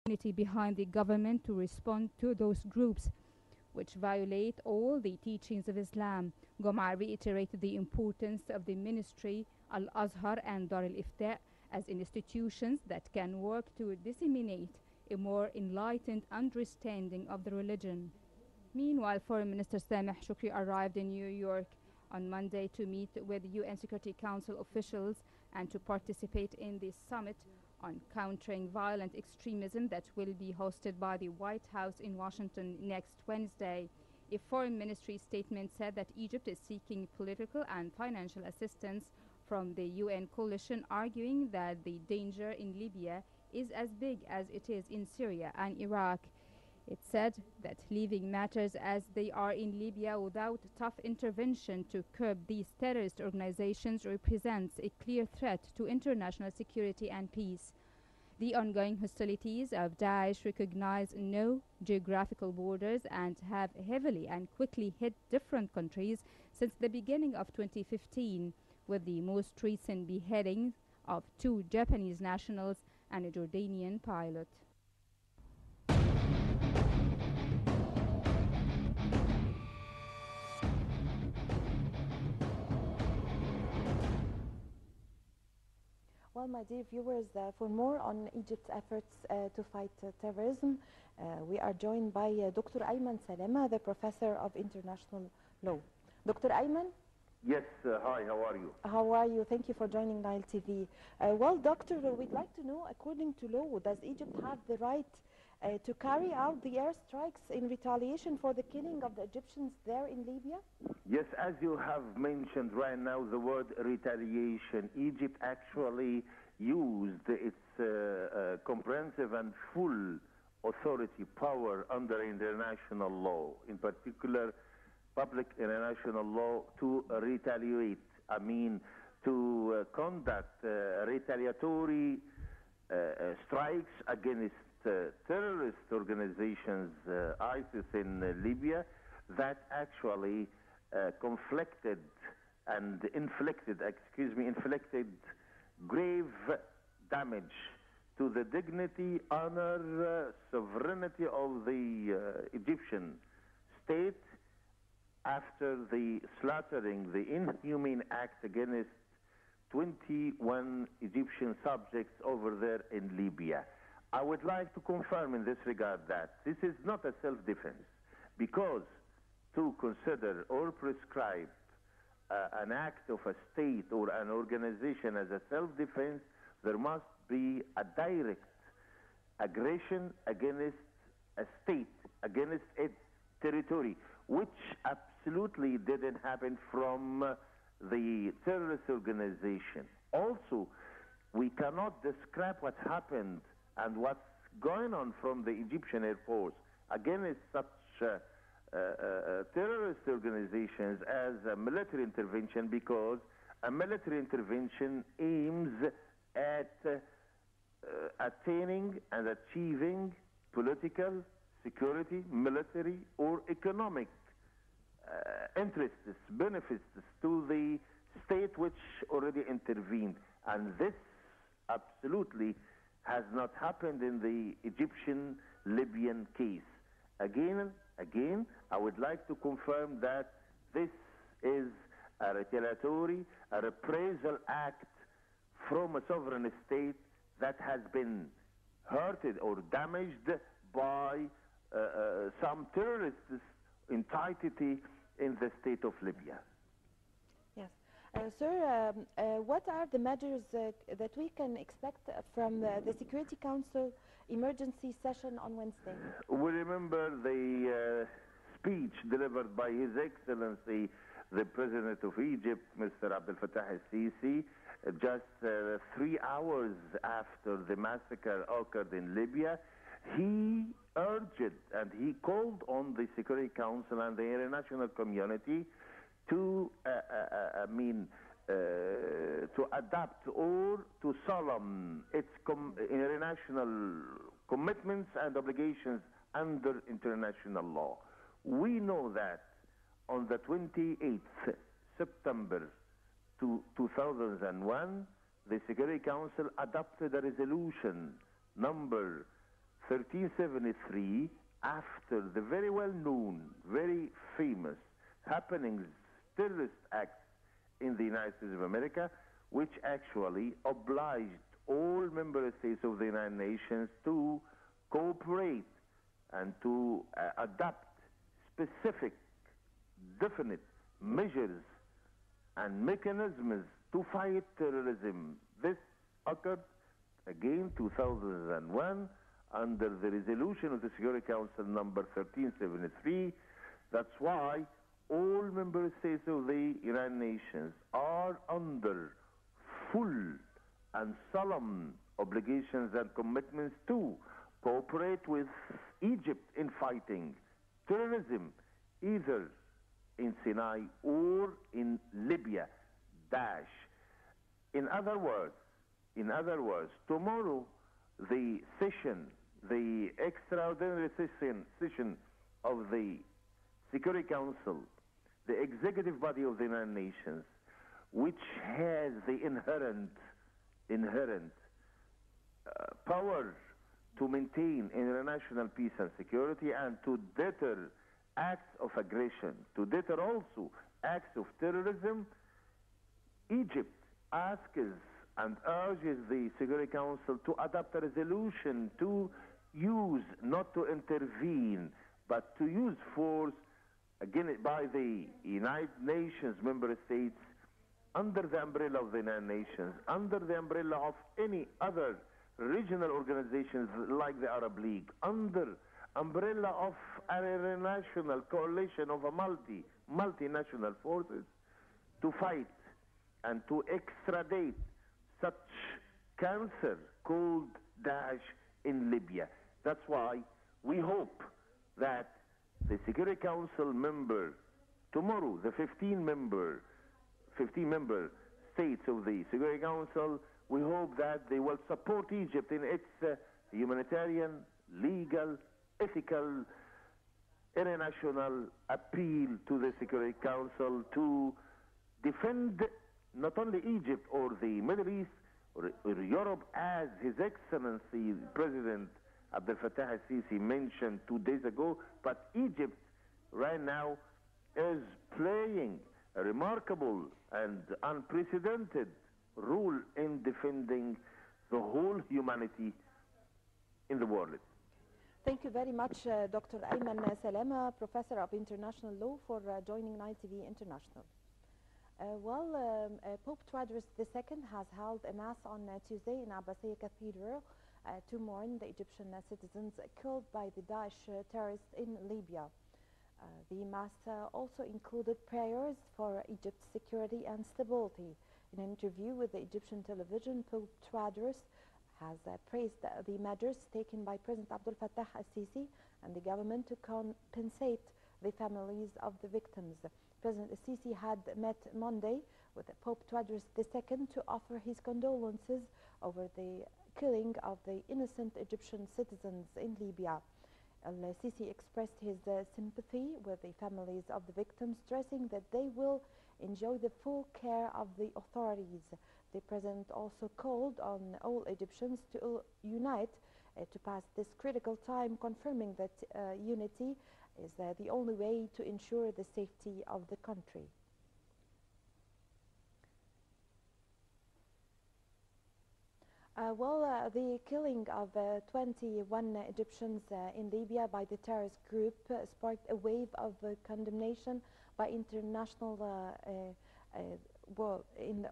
unity behind the government to respond to those groups which violate all the teachings of Islam. Goma reiterated the importance of the ministry, Al-Azhar and Dar al-Ifta as institutions that can work to disseminate a more enlightened understanding of the religion. Meanwhile, Foreign Minister Sameh Shukri arrived in New York on Monday to meet with UN Security Council officials and to participate in the summit on countering violent extremism that will be hosted by the White House in Washington next Wednesday. A foreign ministry statement said that Egypt is seeking political and financial assistance from the UN coalition, arguing that the danger in Libya is as big as it is in Syria and Iraq. It said that leaving matters as they are in Libya without tough intervention to curb these terrorist organizations represents a clear threat to international security and peace. The ongoing hostilities of Daesh recognize no geographical borders and have heavily and quickly hit different countries since the beginning of 2015, with the most recent beheading of 2 Japanese nationals and a Jordanian pilot. Well, my dear viewers, for more on Egypt's efforts to fight terrorism, we are joined by Dr. Ayman Salama, the Professor of International Law. Dr. Ayman? Yes, hi, how are you? How are you? Thank you for joining Nile TV. Well, Doctor, we'd like to know, according to law, does Egypt have the right to carry out the airstrikes in retaliation for the killing of the Egyptians there in Libya? Yes, as you have mentioned right now, the word retaliation. Egypt actually used its comprehensive and full authority power under international law, in particular public international law, to retaliate. I mean, to conduct retaliatory strikes against terrorist organizations, ISIS in Libya, that actually inflicted grave damage to the dignity, honor, sovereignty of the Egyptian state after the slaughtering, the inhumane act against 21 Egyptian subjects over there in Libya. I would like to confirm in this regard that this is not a self-defense, because to consider or prescribe an act of a state or an organization as a self-defense, there must be a direct aggression against a state, against its territory, which absolutely didn't happen from the terrorist organization. Also, we cannot describe what happened and what's going on from the Egyptian Air Force against such terrorist organizations as a military intervention, because a military intervention aims at attaining and achieving political, security, military, or economic interests, benefits to the state which already intervened. And this absolutely has not happened in the Egyptian-Libyan case. Again, I would like to confirm that this is a retaliatory, a reprisal act from a sovereign state that has been hurted or damaged by some terrorist entity in the state of Libya. Yes. Sir, what are the measures that we can expect from the Security Council emergency session on Wednesday? We remember the speech delivered by His Excellency, the President of Egypt, Mr. Abdel Fattah al-Sisi, just 3 hours after the massacre occurred in Libya. He urged and he called on the Security Council and the international community to to adapt or to solemn its international commitments and obligations under international law. We know that on the 28th September 2001, the Security Council adopted a resolution number 1373, after the very well-known, very famous happenings, terrorist acts in the United States of America, which actually obliged all member states of the United Nations to cooperate and to adopt specific, definite measures and mechanisms to fight terrorism. This occurred again 2001 under the resolution of the Security Council number 1373. That's why all member states of the United Nations are under full and solemn obligations and commitments to cooperate with Egypt in fighting terrorism, either in Sinai or in Libya. In other words, tomorrow the extraordinary session of the Security Council, the executive body of the United Nations, which has the inherent power to maintain international peace and security and to deter acts of aggression, to deter also acts of terrorism. Egypt asks and urges the Security Council to adopt a resolution to use, not to intervene, but to use force again by the United Nations member states under the umbrella of the United Nations, under the umbrella of any other regional organizations like the Arab League, under umbrella of an international coalition of a multinational forces to fight and to extradite such cancer called Daesh in Libya. That's why we hope that the Security Council member, tomorrow, the 15 member states of the Security Council, we hope that they will support Egypt in its humanitarian, legal, ethical, international appeal to the Security Council to defend not only Egypt or the Middle East or Europe, as His Excellency President Abdel Fattah al-Sisi mentioned 2 days ago, but Egypt right now is playing a remarkable and unprecedented role in defending the whole humanity in the world. Thank you very much, Dr. Ayman Salama, Professor of International Law, for joining Nile TV International. Pope Tewodros II has held a mass on Tuesday in Abbasiyya Cathedral to mourn the Egyptian citizens killed by the Daesh terrorists in Libya. The mass also included prayers for Egypt's security and stability. In an interview with the Egyptian television, Pope Tewodros has praised the measures taken by President Abdel Fattah al-Sisi and the government to compensate the families of the victims. President al-Sisi had met Monday with Pope Tewodros II to offer his condolences over the killing of the innocent Egyptian citizens in Libya. Al-Sisi expressed his sympathy with the families of the victims, stressing that they will enjoy the full care of the authorities. The president also called on all Egyptians to unite to pass this critical time, confirming that unity is the only way to ensure the safety of the country. The killing of 21 Egyptians in Libya by the terrorist group sparked a wave of condemnation by international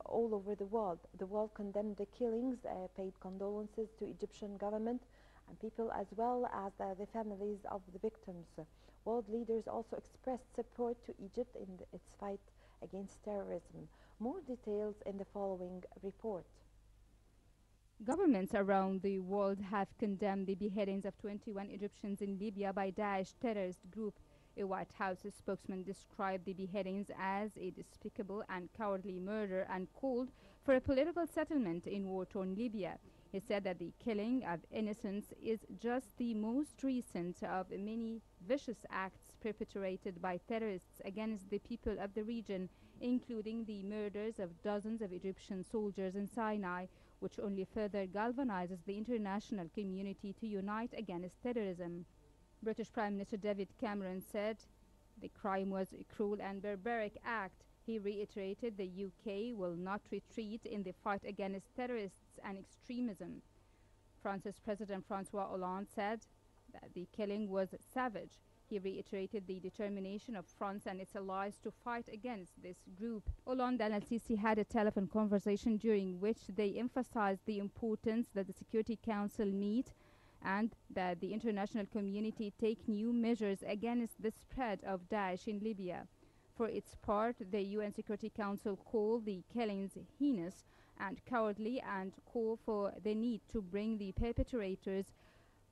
all over the world. The world condemned the killings, paid condolences to Egyptian government and people, as well as the families of the victims. World leaders also expressed support to Egypt in its fight against terrorism. More details in the following report. Governments around the world have condemned the beheadings of 21 Egyptians in Libya by Daesh terrorist group. A White House spokesman described the beheadings as a despicable and cowardly murder and called for a political settlement in war-torn Libya. He said that the killing of innocents is just the most recent of many vicious acts perpetrated by terrorists against the people of the region, including the murders of dozens of Egyptian soldiers in Sinai, which only further galvanizes the international community to unite against terrorism. British Prime Minister David Cameron said the crime was a cruel and barbaric act. He reiterated the UK will not retreat in the fight against terrorists and extremism. France's President François Hollande said that the killing was savage. He reiterated the determination of France and its allies to fight against this group. Hollande and El-Sisi had a telephone conversation during which they emphasized the importance that the Security Council meet and that the international community take new measures against the spread of Daesh in Libya. For its part, the UN Security Council called the killings heinous and cowardly and called for the need to bring the perpetrators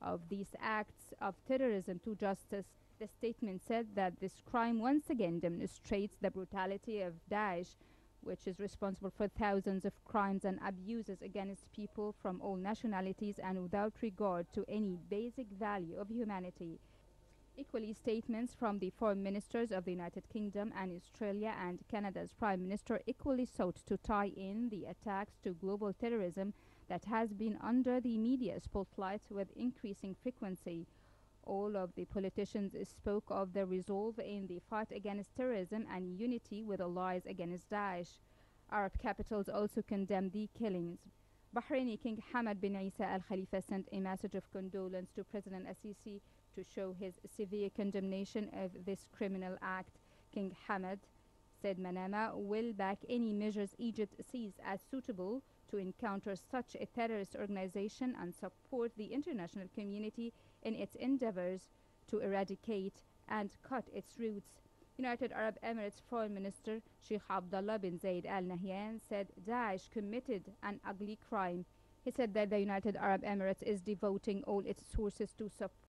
of these acts of terrorism to justice. The statement said that this crime once again demonstrates the brutality of Daesh, which is responsible for thousands of crimes and abuses against people from all nationalities and without regard to any basic value of humanity. Equally, statements from the foreign ministers of the United Kingdom and Australia and Canada's Prime Minister equally sought to tie in the attacks to global terrorism that has been under the media spotlight with increasing frequency. All of the politicians spoke of the resolve in the fight against terrorism and unity with allies against Daesh. Arab capitals also condemned the killings. Bahraini King Hamad bin Isa Al Khalifa sent a message of condolence to President Al-Sisi to show his severe condemnation of this criminal act. King Hamad said Manama will back any measures Egypt sees as suitable to encounter such a terrorist organization and support the international community in its endeavors to eradicate and cut its roots. United Arab Emirates Foreign Minister Sheikh Abdullah bin Zayed Al Nahyan said Daesh committed an ugly crime. He said that the United Arab Emirates is devoting all its sources to support